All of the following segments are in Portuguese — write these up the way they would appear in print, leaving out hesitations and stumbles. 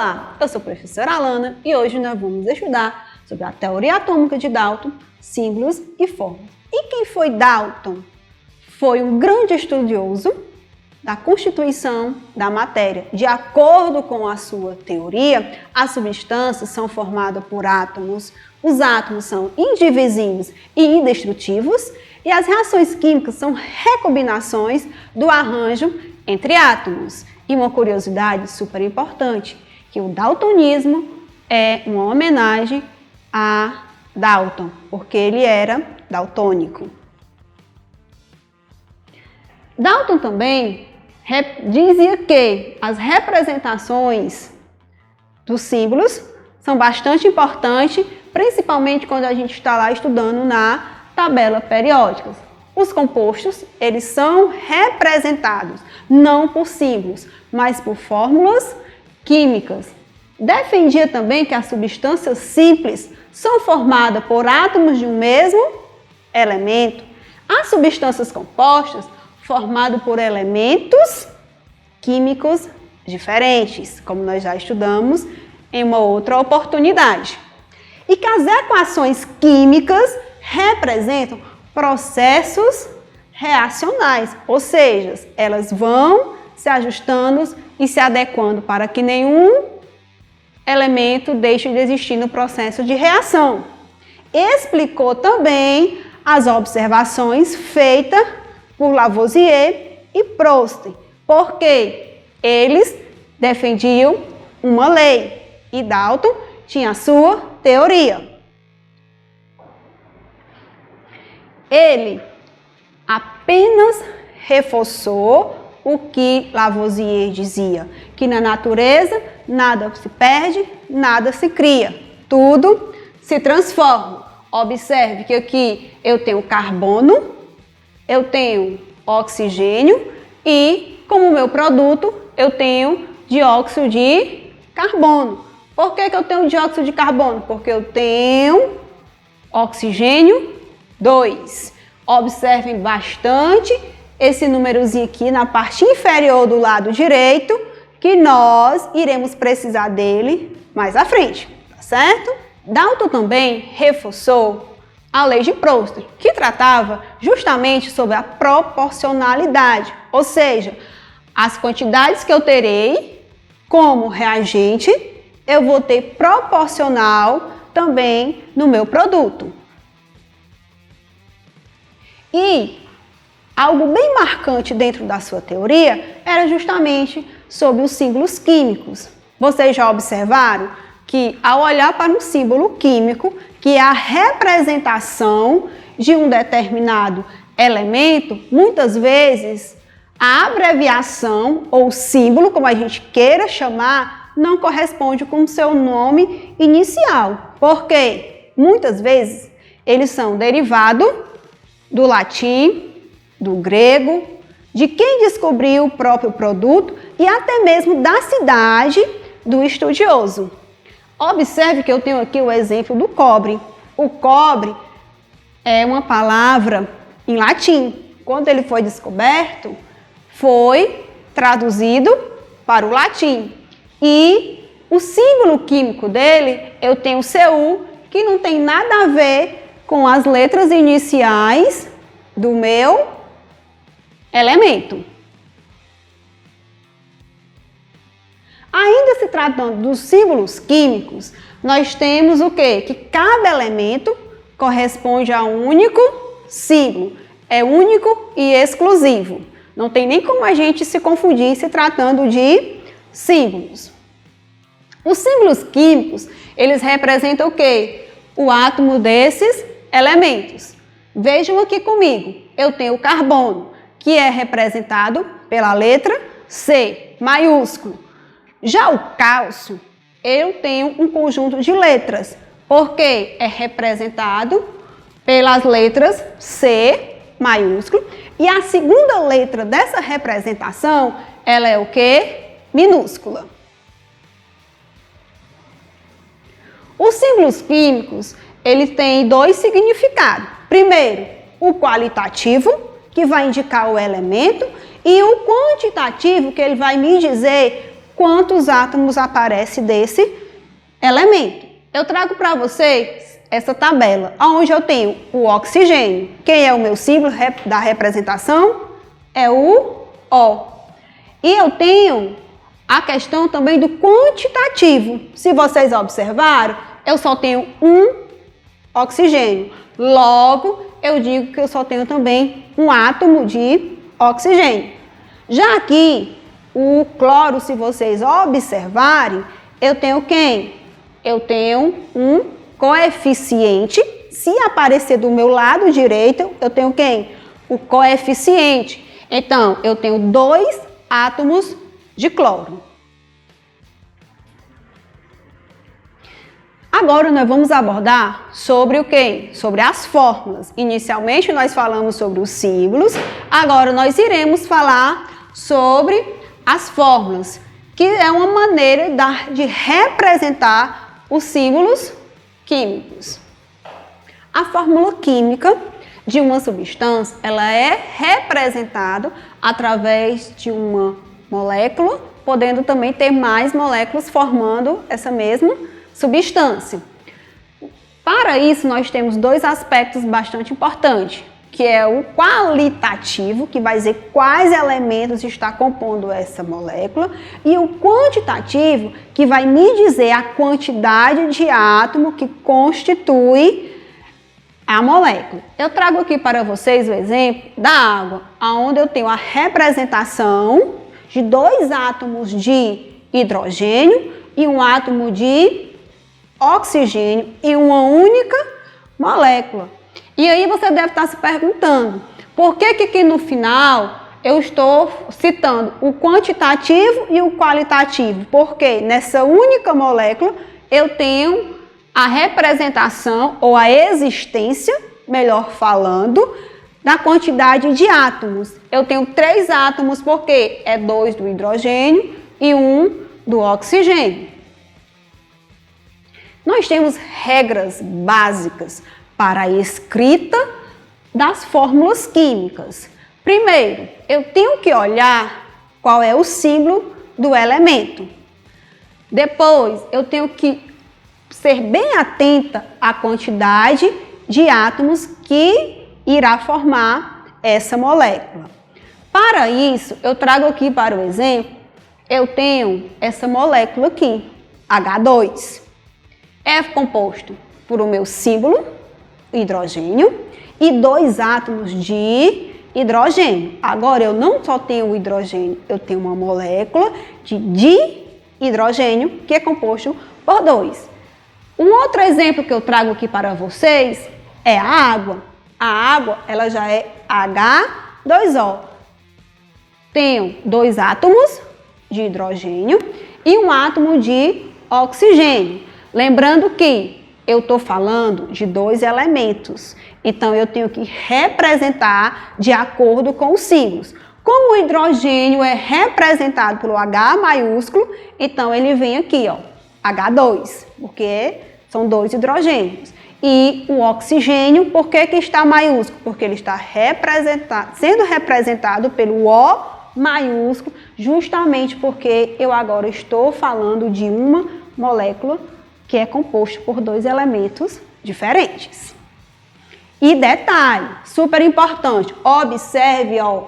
Olá, eu sou a professora Alana e hoje nós vamos estudar sobre a teoria atômica de Dalton, símbolos e fórmulas. E quem foi Dalton? Foi um grande estudioso da constituição da matéria. De acordo com a sua teoria, as substâncias são formadas por átomos, os átomos são indivisíveis e indestrutíveis, e as reações químicas são recombinações do arranjo entre átomos. E uma curiosidade super importante, que o daltonismo é uma homenagem a Dalton, porque ele era daltônico. Dalton também dizia que as representações dos símbolos são bastante importantes, principalmente quando a gente está lá estudando na tabela periódica. Os compostos, eles são representados não por símbolos, mas por fórmulas químicas. Defendia também que as substâncias simples são formadas por átomos de um mesmo elemento. As substâncias compostas formadas por elementos químicos diferentes, como nós já estudamos em uma outra oportunidade. E que as equações químicas representam processos reacionais, ou seja, elas vão se ajustando e se adequando para que nenhum elemento deixe de existir no processo de reação. Explicou também as observações feitas por Lavoisier e Proust, porque eles defendiam uma lei e Dalton tinha a sua teoria. Ele apenas reforçou o que Lavoisier dizia, que na natureza nada se perde, nada se cria, tudo se transforma. Observe que aqui eu tenho carbono, eu tenho oxigênio e como meu produto eu tenho dióxido de carbono. Por que eu tenho dióxido de carbono? Porque eu tenho oxigênio 2. Observem bastante esse númerozinho aqui na parte inferior do lado direito, que nós iremos precisar dele mais à frente, tá certo? Dalton também reforçou a lei de Proust, que tratava justamente sobre a proporcionalidade, ou seja, as quantidades que eu terei como reagente, eu vou ter proporcional também no meu produto. E algo bem marcante dentro da sua teoria era justamente sobre os símbolos químicos. Vocês já observaram que ao olhar para um símbolo químico, que é a representação de um determinado elemento, muitas vezes a abreviação ou símbolo, como a gente queira chamar, não corresponde com o seu nome inicial. Porque muitas vezes eles são derivados do latim, do grego, de quem descobriu o próprio produto e até mesmo da cidade do estudioso. Observe que eu tenho aqui o exemplo do cobre. O cobre é uma palavra em latim. Quando ele foi descoberto, foi traduzido para o latim. E o símbolo químico dele, eu tenho o Cu, que não tem nada a ver com as letras iniciais do meu elemento. Ainda se tratando dos símbolos químicos, nós temos o quê? Que cada elemento corresponde a um único símbolo. É único e exclusivo. Não tem nem como a gente se confundir se tratando de símbolos. Os símbolos químicos, eles representam o quê? O átomo desses elementos. Vejam aqui comigo, eu tenho o carbono, que é representado pela letra C, maiúsculo. Já o cálcio, eu tenho um conjunto de letras, porque é representado pelas letras C, maiúsculo, e a segunda letra dessa representação, ela é o quê? Minúscula. Os símbolos químicos, eles têm dois significados. Primeiro, o qualitativo, que vai indicar o elemento, e o quantitativo, que ele vai me dizer quantos átomos aparecem desse elemento. Eu trago para vocês essa tabela, onde eu tenho o oxigênio. Quem é o meu símbolo da representação? É o O. E eu tenho a questão também do quantitativo. Se vocês observaram, eu só tenho um oxigênio. Logo, eu digo que eu só tenho também um átomo de oxigênio. Já aqui, o cloro, se vocês observarem, eu tenho quem? Eu tenho um coeficiente. Se aparecer do meu lado direito, eu tenho quem? O coeficiente. Então, eu tenho 2 átomos de cloro. Agora nós vamos abordar sobre o quê? Sobre as fórmulas. Inicialmente nós falamos sobre os símbolos, agora nós iremos falar sobre as fórmulas, que é uma maneira de representar os símbolos químicos. A fórmula química de uma substância, ela é representada através de uma molécula, podendo também ter mais moléculas formando essa mesma substância. Para isso, nós temos 2 aspectos bastante importantes, que é o qualitativo, que vai dizer quais elementos está compondo essa molécula, e o quantitativo, que vai me dizer a quantidade de átomo que constitui a molécula. Eu trago aqui para vocês o exemplo da água, onde eu tenho a representação de 2 átomos de hidrogênio e um átomo de oxigênio em uma única molécula. E aí você deve estar se perguntando, por que que no final eu estou citando o quantitativo e o qualitativo? Porque nessa única molécula eu tenho a representação ou a existência, melhor falando, da quantidade de átomos. Eu tenho 3 átomos porque é 2 do hidrogênio e 1 do oxigênio. Nós temos regras básicas para a escrita das fórmulas químicas. Primeiro, eu tenho que olhar qual é o símbolo do elemento. Depois, eu tenho que ser bem atenta à quantidade de átomos que irá formar essa molécula. Para isso, eu trago aqui para o exemplo, eu tenho essa molécula aqui, H2. É composto por o meu símbolo, hidrogênio, e 2 átomos de hidrogênio. Agora, eu não só tenho o hidrogênio, eu tenho uma molécula de dihidrogênio, que é composto por 2. Um outro exemplo que eu trago aqui para vocês é a água. A água, ela já é H2O. Tenho 2 átomos de hidrogênio e um átomo de oxigênio. Lembrando que eu estou falando de 2 elementos, então eu tenho que representar de acordo com os símbolos. Como o hidrogênio é representado pelo H maiúsculo, então ele vem aqui, ó, H2, porque são 2 hidrogênios. E o oxigênio, por que está maiúsculo? Porque ele está sendo representado pelo O maiúsculo, justamente porque eu agora estou falando de uma molécula que é composto por 2 elementos diferentes. E detalhe, super importante, observe ó,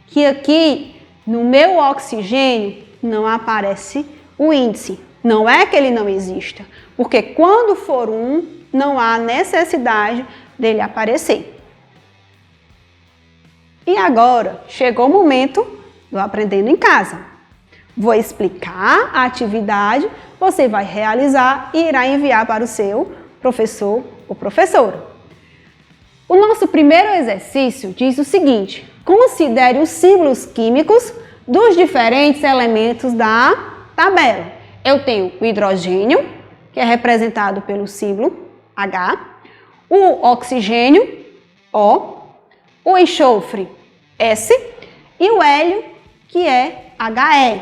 que aqui no meu oxigênio não aparece o índice. Não é que ele não exista, porque quando for 1, não há necessidade dele aparecer. E agora, chegou o momento do Aprendendo em Casa. Vou explicar a atividade, você vai realizar e irá enviar para o seu professor ou professora. O nosso primeiro exercício diz o seguinte: considere os símbolos químicos dos diferentes elementos da tabela. Eu tenho o hidrogênio, que é representado pelo símbolo H, o oxigênio, O, o enxofre, S, e o hélio, que é HE.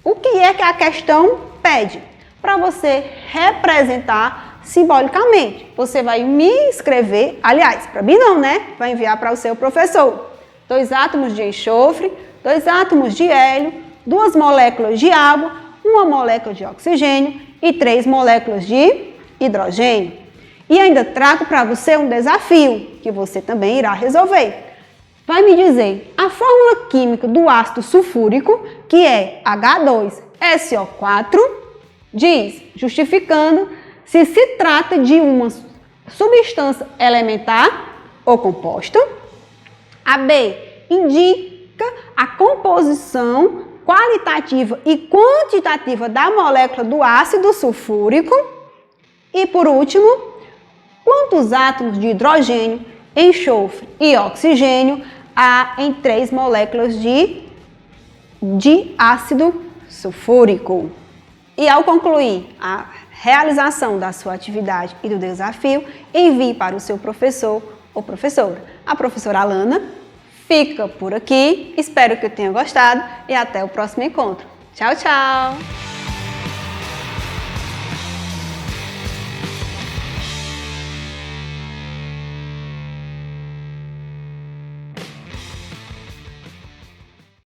O que é que a questão pede? Para você representar simbolicamente. Você vai me escrever, aliás, para mim não, né? Vai enviar para o seu professor. 2 átomos de enxofre, 2 átomos de hélio, 2 moléculas de água, uma molécula de oxigênio e 3 moléculas de hidrogênio. E ainda trago para você um desafio que você também irá resolver. Vai me dizer a fórmula química do ácido sulfúrico, que é H2SO4, diz, justificando se trata de uma substância elementar ou composta. A B indica a composição qualitativa e quantitativa da molécula do ácido sulfúrico. E por último, quantos átomos de hidrogênio, enxofre e oxigênio há em 3 moléculas de ácido sulfúrico. E ao concluir a realização da sua atividade e do desafio, envie para o seu professor ou professora. A professora Alana fica por aqui, espero que eu tenha gostado e até o próximo encontro. Tchau, tchau!